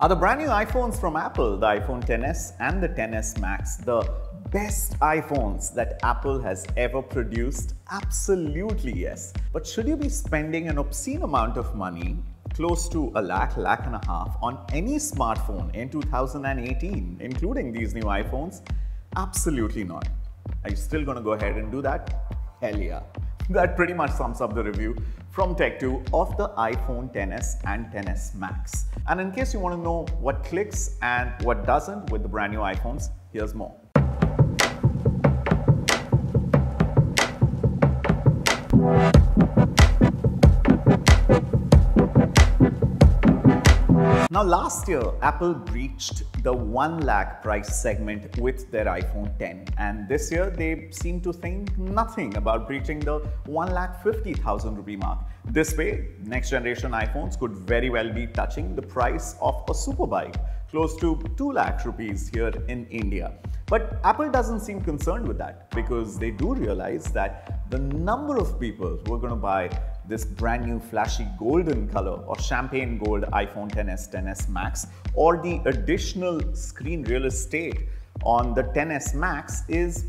Are the brand new iPhones from Apple, the iPhone XS and the XS Max, the best iPhones that Apple has ever produced? Absolutely yes. But should you be spending an obscene amount of money, close to a lakh and a half, on any smartphone in 2018, including these new iPhones? Absolutely not. Are you still going to go ahead and do that? Hell yeah. That pretty much sums up the review from Tech2 of the iPhone XS and XS Max. And in case you want to know what clicks and what doesn't with the brand new iPhones, here's more. Now last year, Apple breached the 1 lakh price segment with their iPhone X, and this year they seem to think nothing about breaching the 1,50,000 rupee mark. This way, next generation iPhones could very well be touching the price of a superbike, close to 2 lakh rupees here in India. But Apple doesn't seem concerned with that because they do realize that the number of people who are going to buy this brand new flashy golden color or champagne gold iPhone XS, XS Max, or the additional screen real estate on the XS Max is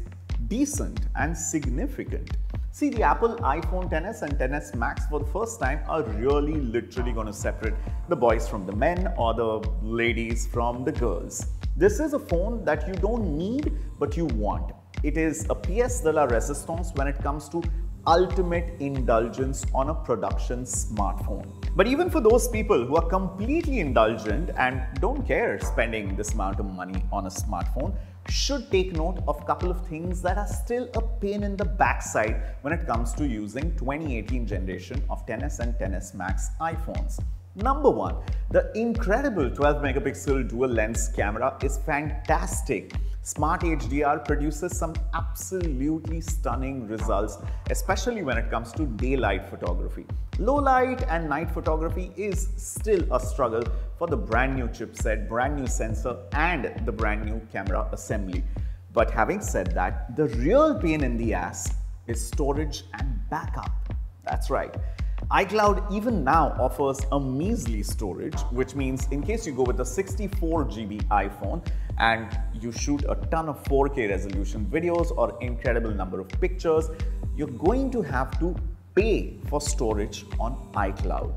decent and significant. See, the Apple iPhone XS and XS Max for the first time are really literally going to separate the boys from the men or the ladies from the girls. This is a phone that you don't need, but you want. It is a pièce de la résistance when it comes to ultimate indulgence on a production smartphone. But even for those people who are completely indulgent and don't care spending this amount of money on a smartphone, should take note of a couple of things that are still a pain in the backside when it comes to using 2018 generation of XS and XS Max iPhones. Number one, the incredible 12 megapixel dual lens camera is fantastic. Smart HDR produces some absolutely stunning results, especially when it comes to daylight photography. Low light and night photography is still a struggle for the brand new chipset, brand new sensor, and the brand new camera assembly. But having said that, the real pain in the ass is storage and backup. That's right. iCloud even now offers a measly storage, which means in case you go with a 64 GB iPhone and you shoot a ton of 4K resolution videos or incredible number of pictures, you're going to have to pay for storage on iCloud.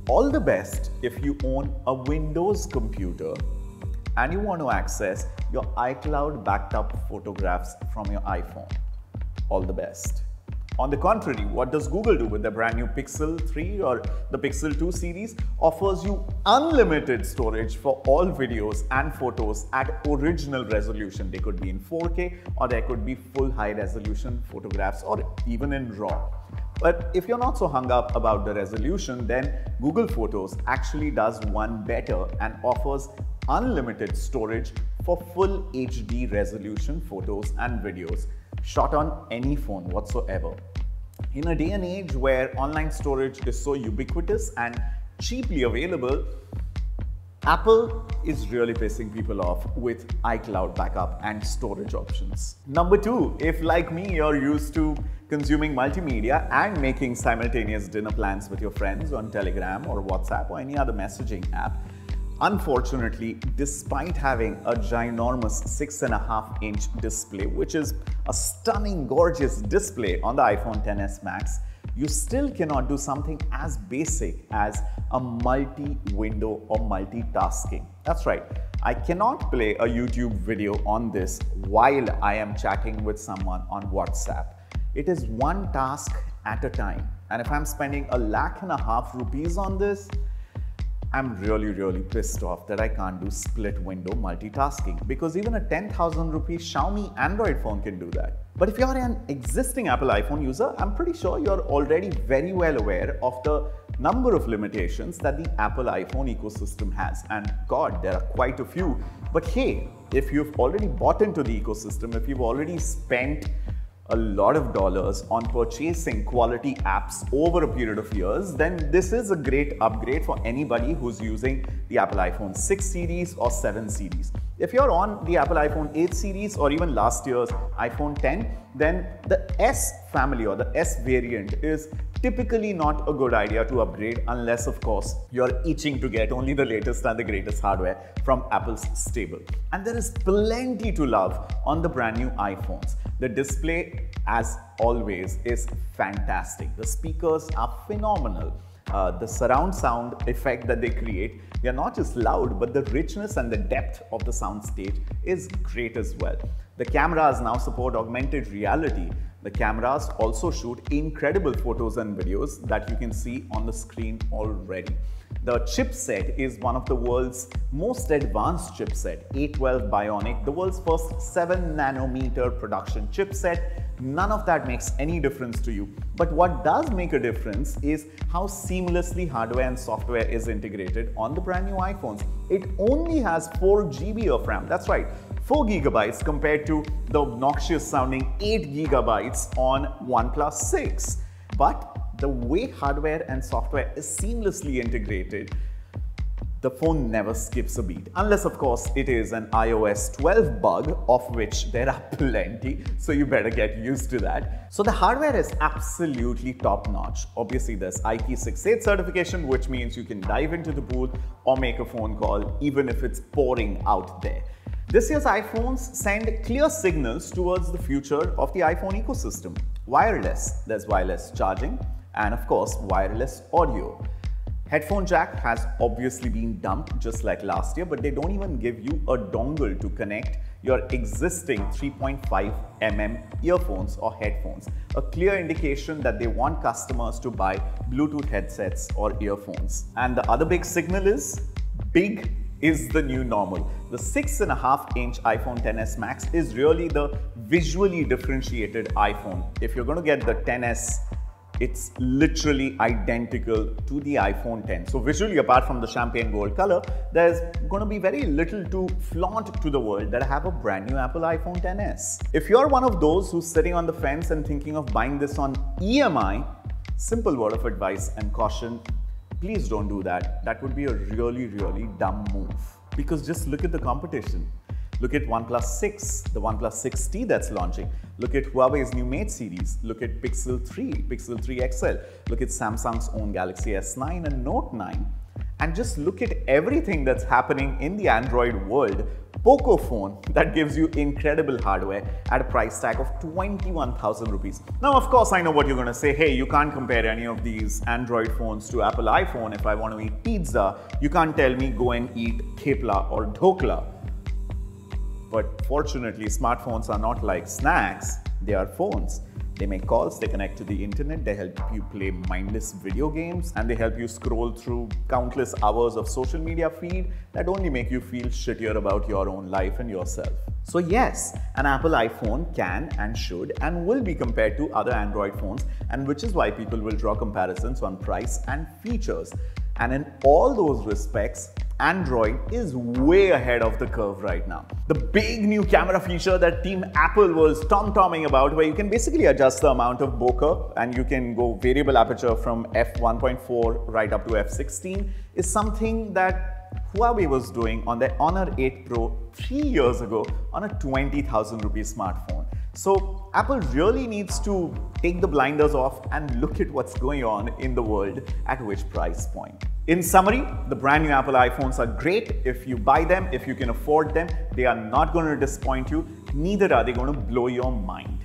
All the best if you own a Windows computer and you want to access your iCloud backed up photographs from your iPhone. All the best. On the contrary, what does Google do with their brand new Pixel 3 or the Pixel 2 series? Offers you unlimited storage for all videos and photos at original resolution. They could be in 4K or there could be full high resolution photographs or even in RAW. But if you're not so hung up about the resolution, then Google Photos actually does one better and offers unlimited storage for full HD resolution photos and videos shot on any phone whatsoever. In a day and age where online storage is so ubiquitous and cheaply available, Apple is really pissing people off with iCloud backup and storage options. Number two, if like me, you're used to consuming multimedia and making simultaneous dinner plans with your friends on Telegram or WhatsApp or any other messaging app, unfortunately, despite having a ginormous 6.5-inch display, which is a stunning, gorgeous display on the iPhone XS Max, you still cannot do something as basic as a multi-window or multitasking. That's right. I cannot play a YouTube video on this while I am chatting with someone on WhatsApp. It is one task at a time. And if I'm spending 1.5 lakh rupees on this, I'm really pissed off that I can't do split window multitasking, because even a 10,000 rupee Xiaomi Android phone can do that. But if you're an existing Apple iPhone user, I'm pretty sure you're already very well aware of the number of limitations that the Apple iPhone ecosystem has. And God, there are quite a few. But hey, if you've already bought into the ecosystem, if you've already spent a lot of dollars on purchasing quality apps over a period of years, then this is a great upgrade for anybody who's using the Apple iPhone 6 series or 7 series. If you're on the Apple iPhone 8 series or even last year's iPhone X, then the S family or the S variant is typically not a good idea to upgrade unless, of course, you're itching to get only the latest and the greatest hardware from Apple's stable. And there is plenty to love on the brand new iPhones. The display, as always, is fantastic. The speakers are phenomenal. The surround sound effect that they create, they are not just loud, but the richness and the depth of the soundstage is great as well. The cameras now support augmented reality. The cameras also shoot incredible photos and videos that you can see on the screen already. The chipset is one of the world's most advanced chipset, A12 Bionic, the world's first 7nm production chipset. None of that makes any difference to you. But what does make a difference is how seamlessly hardware and software is integrated on the brand new iPhones. It only has 4 GB of RAM. That's right, 4 GB compared to the obnoxious sounding 8 GB on OnePlus 6. But the way hardware and software is seamlessly integrated, the phone never skips a beat. Unless, of course, it is an iOS 12 bug, of which there are plenty, so you better get used to that. So the hardware is absolutely top-notch. Obviously, there's IP68 certification, which means you can dive into the pool or make a phone call, even if it's pouring out there. This year's iPhones send clear signals towards the future of the iPhone ecosystem. Wireless, there's wireless charging, and of course, wireless audio. Headphone jack has obviously been dumped just like last year, but they don't even give you a dongle to connect your existing 3.5mm earphones or headphones. A clear indication that they want customers to buy Bluetooth headsets or earphones. And the other big signal is big is the new normal. The 6.5-inch iPhone XS Max is really the visually differentiated iPhone. If you're going to get the XS, it's literally identical to the iPhone X. So visually, apart from the champagne gold color, there's going to be very little to flaunt to the world that I have a brand new Apple iPhone XS. If you're one of those who's sitting on the fence and thinking of buying this on EMI, simple word of advice and caution, please don't do that. That would be a really, really dumb move. Because just look at the competition. Look at OnePlus 6, the OnePlus 6T that's launching. Look at Huawei's new Mate series. Look at Pixel 3, Pixel 3 XL. Look at Samsung's own Galaxy S9 and Note 9. And just look at everything that's happening in the Android world. Poco phone that gives you incredible hardware at a price tag of 21,000 rupees. Now, of course, I know what you're going to say. Hey, you can't compare any of these Android phones to Apple iPhone. If I want to eat pizza, you can't tell me go and eat thepla or dhokla. But fortunately, smartphones are not like snacks, they are phones. They make calls, they connect to the internet, they help you play mindless video games, and they help you scroll through countless hours of social media feed that only make you feel shittier about your own life and yourself. So yes, an Apple iPhone can and should and will be compared to other Android phones, and which is why people will draw comparisons on price and features. And in all those respects, Android is way ahead of the curve right now. The big new camera feature that Team Apple was tom-tomming about, where you can basically adjust the amount of bokeh and you can go variable aperture from f1.4 right up to f16, is something that Huawei was doing on their Honor 8 Pro 3 years ago on a 20,000 rupee smartphone. So Apple really needs to take the blinders off and look at what's going on in the world at which price point. In summary, the brand new Apple iPhones are great if you buy them, if you can afford them. They are not going to disappoint you, neither are they going to blow your mind.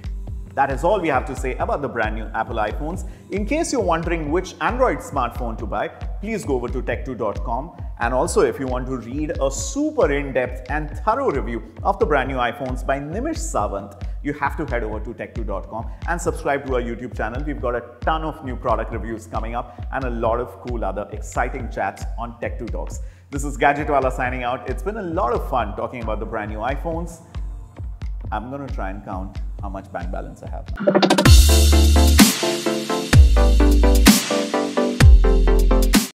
That is all we have to say about the brand new Apple iPhones. In case you're wondering which Android smartphone to buy, please go over to tech2.com. And also, if you want to read a super in-depth and thorough review of the brand new iPhones by Nimish Sawant, you have to head over to tech2.com and subscribe to our YouTube channel. We've got a ton of new product reviews coming up and a lot of cool other exciting chats on Tech2 Talks. This is Gadgetwala signing out. It's been a lot of fun talking about the brand new iPhones. I'm going to try and count how much bank balance I have.